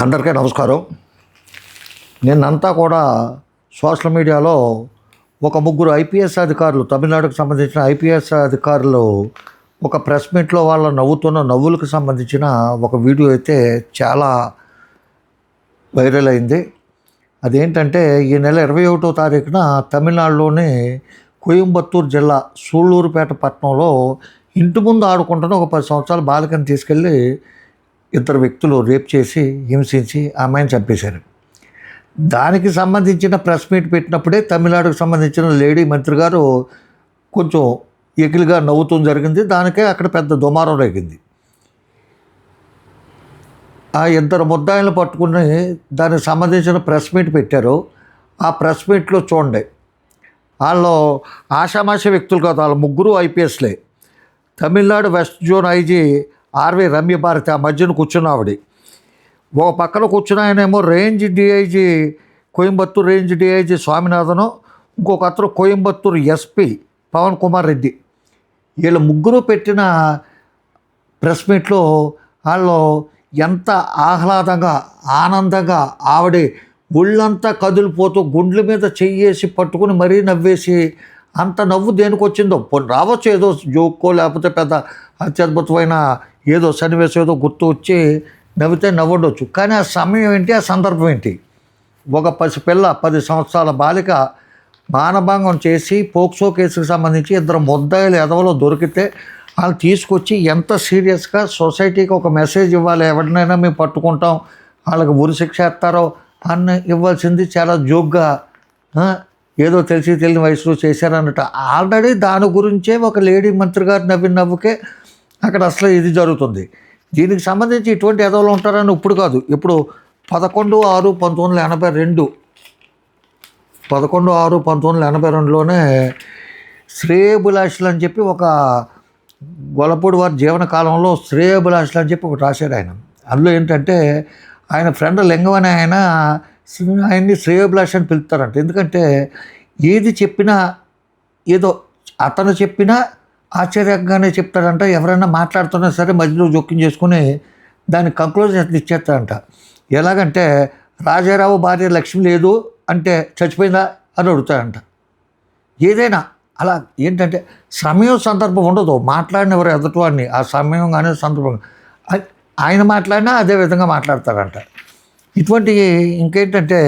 అందరికీ నమస్కారం. నిన్నంతా కూడా సోషల్ మీడియాలో ఒక ముగ్గురు ఐపీఎస్ అధికారులు, తమిళనాడుకు సంబంధించిన ఐపీఎస్ అధికారులు ఒక ప్రెస్ మీట్లో వాళ్ళ నవ్వుతున్న నవ్వులకు సంబంధించిన ఒక వీడియో అయితే చాలా వైరల్ అయింది. అదేంటంటే ఈ నెల 21వ తారీఖున తమిళనాడులోని కోయంబత్తూరు జిల్లా సూళ్ళూరుపేట పట్టణంలో ఇంటి ముందు ఆడుకుంటున్న ఒక 10 సంవత్సరాల బాలికను తీసుకెళ్ళి ఇద్దరు వ్యక్తులు రేప్ చేసి హింసించి అమ్మాయిని చంపేశారు. దానికి సంబంధించిన ప్రెస్ మీట్ పెట్టినప్పుడే తమిళనాడుకు సంబంధించిన లేడీ మంత్రి గారు కొంచెం ఎకిలిగా నవ్వుతూ జరిగింది. దానికే అక్కడ పెద్ద దుమారం రేగింది. ఆ ఇద్దరు ముద్దాయిలను పట్టుకుని దానికి సంబంధించిన ప్రెస్ మీట్ పెట్టారు. ఆ ప్రెస్ మీట్లో చూడండి, వాళ్ళు ఆషామాషి వ్యక్తులు కాదు, వాళ్ళ ముగ్గురు ఐపీఎస్లే. Tamil Nadu west zone IG RV Ramya Bharathi ఆ మధ్యన కూర్చున్న ఆవిడ, ఒక పక్కన కూర్చున్న ఆయనేమో range DIG, Coimbatore range DIG Swaminathan, ఇంకొక అతను కోయంబత్తూరు ఎస్పీ పవన్ కుమార్ రెడ్డి. వీళ్ళు ముగ్గురు పెట్టిన ప్రెస్ మీట్లో వాళ్ళు ఎంత ఆహ్లాదంగా ఆనందంగా ఆవిడ ఒళ్ళంతా కదిలిపోతూ గుండ్ల మీద చెయ్యేసి పట్టుకుని మరీ నవ్వేసి, అంత నవ్వు దేనికి వచ్చిందో రావచ్చు, ఏదో జోక్కో లేకపోతే పెద్ద అత్యద్భుతమైన ఏదో సన్నివేశం ఏదో గుర్తు వచ్చి నవ్వితే నవ్వుండొచ్చు. కానీ ఆ సమయం ఏంటి, ఆ సందర్భం ఏంటి? ఒక పసిపిల్ల 10 సంవత్సరాల బాలిక మానభంగం చేసి పోక్సో కేసుకు సంబంధించి ఇద్దరు ముద్దాయిలు ఎదవలో దొరికితే వాళ్ళు తీసుకొచ్చి ఎంత సీరియస్గా సొసైటీకి ఒక మెసేజ్ ఇవ్వాలి, ఎవరినైనా మేము పట్టుకుంటాం, వాళ్ళకి ఉరిశిక్ష వేస్తారో అని ఇవ్వాల్సింది చాలా జోక్గా ఏదో తెలిసి తెలియని వయసులో చేశారన్నట్టు. ఆల్రెడీ దాని గురించే ఒక లేడీ మంత్రి గారు నవ్వుకే అక్కడ అసలు ఇది జరుగుతుంది. దీనికి సంబంధించి ఇటువంటి ఎదవలు ఉంటారని ఇప్పుడు కాదు, ఇప్పుడు 11/6/1982 11/6/1982లోనే శ్రేయోభిలాషులు అని చెప్పి ఒక గొల్లపూడి వారి జీవన కాలంలో శ్రేయోభిలాషులు అని చెప్పి ఒకటి రాశాడు ఆయన. అందులో ఏంటంటే ఆయన ఫ్రెండ్ లింగం అనే ఆయన్ని శ్రేయోభిలాష్ అని పిలుస్తారంట. ఎందుకంటే ఏది చెప్పినా ఏదో అతను చెప్పినా ఆశ్చర్యంగానే చెప్తాడంట. ఎవరైనా మాట్లాడుతున్నా సరే మధ్యలో జోక్యం చేసుకుని దానికి కంక్లూజన్ ఇచ్చేస్తాడంట. ఎలాగంటే రాజారావు భార్య లక్ష్మి లేదు అంటే చచ్చిపోయిందా అని అడుగుతాడంట. ఏదైనా అలా ఏంటంటే సమయం సందర్భం ఉండదు, మాట్లాడిన ఎవరు ఎదుటివాడిని ఆ సమయం కానీ సందర్భం ఆయన మాట్లాడినా అదే విధంగా మాట్లాడతారంట. ఇటువంటి ఇంకేంటంటే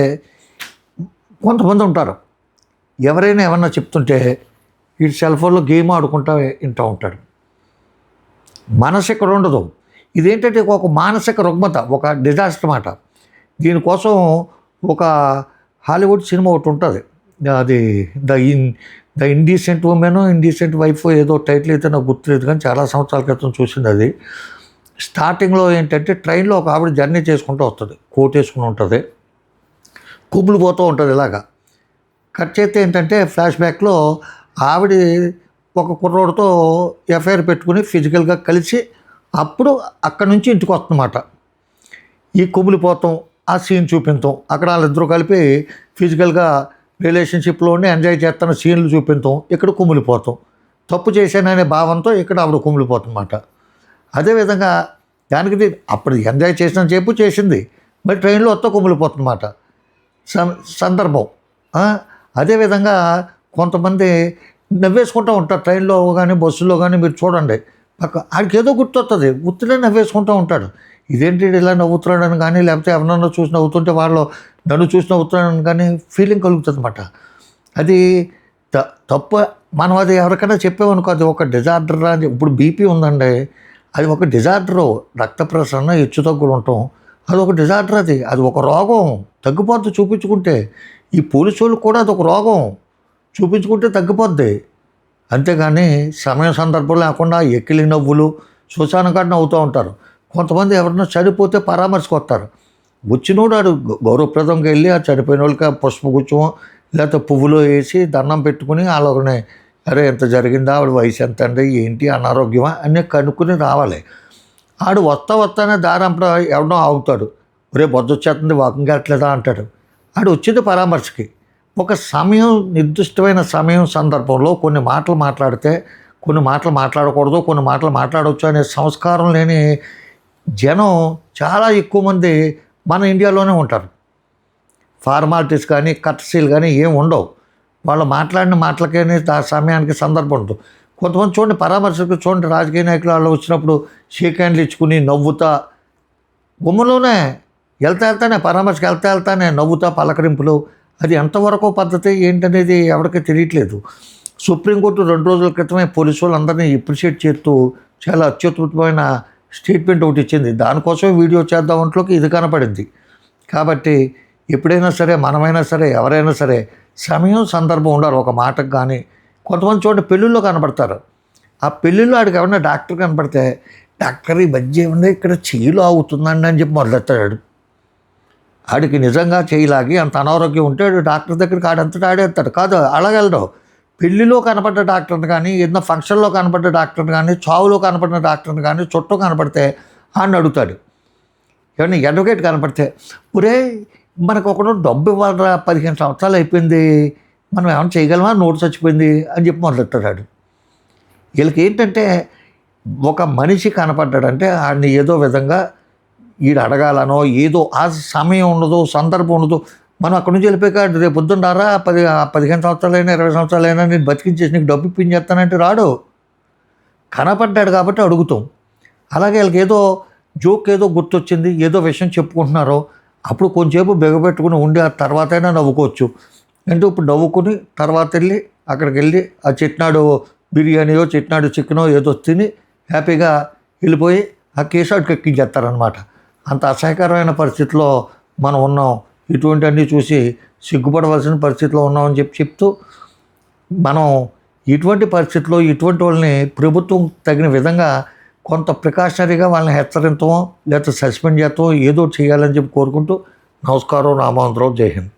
కొంతమంది ఉంటారు, ఎవరైనా ఏమన్నా చెప్తుంటే ఈ సెల్ ఫోన్లో గేమ్ ఆడుకుంటా వింటూ ఉంటాడు. మనసు ఇక్కడ ఉండదు. ఇదేంటంటే ఒక మానసిక రుగ్మత, ఒక డిజాస్టర్ మాట. దీనికోసం ఒక హాలీవుడ్ సినిమా ఒకటి ఉంటుంది, అది the indecent women indecent wife ఏదో టైటిల్ అయితే నాకు గుర్తులేదు, కానీ చాలా సంవత్సరాల క్రితం చూసింది అది. స్టార్టింగ్లో ఏంటంటే ట్రైన్లో ఒక ఆవిడ జర్నీ చేసుకుంటూ వస్తుంది, కోట్ వేసుకుని ఉంటుంది, కుబులు పోతూ ఉంటుంది. ఇలాగా కట్ చేస్తే ఏంటంటే ఫ్లాష్ బ్యాక్లో ఆవిడ ఒక కుర్రోడితో ఎఫ్ఐఆర్ పెట్టుకుని ఫిజికల్గా కలిసి అప్పుడు అక్కడి నుంచి ఇంటికి వస్తుందన్నమాట. ఈ కుబులిపోతాం ఆ సీన్ చూపించాం, అక్కడ వాళ్ళిద్దరూ కలిపి ఫిజికల్గా రిలేషన్షిప్లో ఉండి ఎంజాయ్ చేస్తున్న సీన్లు చూపించాం, ఇక్కడ కుమిలిపోతాం. తప్పు చేశాననే భావంతో ఇక్కడ ఆవిడ కుమిలిపోతుందన్నమాట. అదేవిధంగా దానికి అప్పుడు ఎంజాయ్ చేసిన చెప్పు చేసింది, మరి ట్రైన్లో వస్తే కుమిలిపోతుందన్నమాట సందర్భం. అదేవిధంగా కొంతమంది నవ్వేసుకుంటూ ఉంటారు ట్రైన్లో కానీ బస్సులో కానీ. మీరు చూడండి, ఆడికి ఏదో గుర్తొస్తుంది, గుర్తులే నవ్వేసుకుంటూ ఉంటాడు. ఇదేంటి ఇలా నవ్వుతున్నాడని కానీ, లేకపోతే ఎవరన్నా చూసి నవ్వుతుంటే వాళ్ళు నన్ను చూసి నవ్వుతున్నాడని కానీ ఫీలింగ్ కలుగుతుంది అన్నమాట. అది తప్పు. మనం అది ఎవరికైనా చెప్పామనుకో అది ఒక డిజార్డర్ అని. ఇప్పుడు బీపీ ఉందండి, అది ఒక డిజార్డరు. రక్త ప్రసరణ హెచ్చు తగ్గులు ఉంటాం, అది ఒక డిజార్డర్. అది ఒక రోగం, తగ్గిపోద్ది చూపించుకుంటే. ఈ పోలీసు వాళ్ళకి కూడా అది ఒక రోగం, చూపించుకుంటే తగ్గిపోద్ది. అంతేగాని సమయం సందర్భం లేకుండా ఎక్కిలి నవ్వులు శ్మశానకాడ నవ్వుతూ ఉంటారు. కొంతమంది ఎవరైనా చనిపోతే పరామర్శకు వస్తారు, వచ్చినోడు ఆడు గౌరవప్రదంగా వెళ్ళి ఆ చనిపోయిన వాళ్ళకి పుష్పగుచ్చం లేకపోతే పువ్వులో వేసి దండం పెట్టుకుని వాళ్ళని అరే ఎంత జరిగిందా, ఆవిడ వయసు ఎంత అండి, ఏంటి అనారోగ్యమా అన్నీ కనుక్కుని రావాలి. ఆడు వస్తానే దారంపడ ఎవడో ఆగుతాడు, ఒరే బొద్దొచ్చేస్తుంది వాకింగ్ వెళ్ళట్లేదా అంటాడు. ఆడు వచ్చింది పరామర్శకి. ఒక సమయం, నిర్దిష్టమైన సమయం సందర్భంలో కొన్ని మాటలు మాట్లాడితే కొన్ని మాటలు మాట్లాడకూడదు, కొన్ని మాటలు మాట్లాడవచ్చు అనే సంస్కారం లేని జనం చాలా ఎక్కువ మంది మన ఇండియాలోనే ఉంటారు. ఫార్మాలిటీస్ కానీ కట్సీలు కానీ ఏం ఉండవు. వాళ్ళు మాట్లాడిన మాటలకేనే ఆ సమయానికి సందర్భం ఉంటుంది. కొంతమంది చూడండి, పరామర్శకు చూడండి, రాజకీయ నాయకులు వాళ్ళు వచ్చినప్పుడు షేక్ హ్యాండ్లు ఇచ్చుకుని నవ్వుతా, గుమ్మలోనే వెళ్తానే పరామర్శకు వెళ్తానే నవ్వుతా పలకరింపులు. అది ఎంతవరకు పద్ధతి ఏంటనేది ఎవరికీ తెలియట్లేదు. సుప్రీంకోర్టు 2 రోజుల క్రితమే పోలీసు వాళ్ళందరినీ అప్రిషియేట్ చేస్తూ చాలా అత్యద్భుతమైన స్టేట్మెంట్ ఒకటి ఇచ్చింది. దానికోసమే వీడియో చేద్దామంట్లోకి ఇది కనపడింది. కాబట్టి ఎప్పుడైనా సరే, మనమైనా సరే, ఎవరైనా సరే సమయం సందర్భం ఉండాలి ఒక మాటకు. కానీ కొంతమంది చూడండి పెళ్ళిళ్ళలో కనపడతారు. ఆ పెళ్ళిళ్ళు ఆడికి ఎవరైనా డాక్టర్ కనపడితే, డాక్టర్ ఈ మధ్య ఏమన్నా ఇక్కడ చెయ్యిలో ఆగుతుందండి అని చెప్పి మొదలెత్తాడు. ఆడికి నిజంగా చెయ్యిలాగి అంత అనారోగ్యం ఉంటే డాక్టర్ దగ్గరికి ఆడంతటా ఆడేస్తాడు. కాదు, అలాగెళ్ళడు. పెళ్లిలో కనపడ్డ డాక్టర్ని కానీ, ఏదైనా ఫంక్షన్లో కనపడ్డ డాక్టర్ని కానీ, చావులో కనపడిన డాక్టర్ని కానీ, చుట్టూ కనపడితే ఆడిని అడుగుతాడు. ఏమన్నా అడ్వకేట్ కనపడితే, ఒరే మనకు ఒకడు డబ్బు ఇవ్వాలరా, 15 సంవత్సరాలు అయిపోయింది, మనం ఏమైనా చేయగలమా, నోటు చచ్చిపోయింది అని చెప్పి మొదలెట్టాడు. వీళ్ళకి ఏంటంటే, ఒక మనిషి కనపడ్డాడంటే ఆడిని ఏదో విధంగా ఈడు అడగాలనో, ఏదో ఆ సమయం ఉండదు, సందర్భం ఉండదు. మనం అక్కడి నుంచి వెళ్ళిపోయాక రేపు పొద్దున్న రారా, 15 సంవత్సరాలైనా 20 సంవత్సరాలైనా నేను బతికించేసి నీకు డబ్బు ఇప్పించేస్తానంటే రాడు. కనపడ్డాడు కాబట్టి అడుగుతాం. అలాగే వీళ్ళకి ఏదో జోక్ ఏదో గుర్తొచ్చింది, ఏదో విషయం చెప్పుకుంటున్నారో అప్పుడు కొంచెంసేపు బిగబెట్టుకుని ఉండి ఆ తర్వాతైనా నవ్వుకోవచ్చు. అంటే ఇప్పుడు నవ్వుకుని తర్వాత వెళ్ళి అక్కడికి వెళ్ళి ఆ చెట్నాడు బిర్యానీయో చెట్నాడు చికెనో ఏదో తిని హ్యాపీగా వెళ్ళిపోయి ఆ కేసు అటుకు ఎక్కించేస్తారనమాట. అంత అసహ్యకరమైన పరిస్థితిలో మనం ఉన్నాం. ఇటువంటివన్నీ చూసి సిగ్గుపడవలసిన పరిస్థితిలో ఉన్నామని చెప్తూ మనం ఇటువంటి పరిస్థితుల్లో ఇటువంటి వాళ్ళని ప్రభుత్వం తగిన విధంగా కొంత ప్రికాషనరీగా వాళ్ళని హెచ్చరించమో లేకపోతే సస్పెండ్ చేస్తామో ఏదో చేయాలని చెప్పి కోరుకుంటూ నమస్కారం. రామోహన్ రావు. జై హింద్.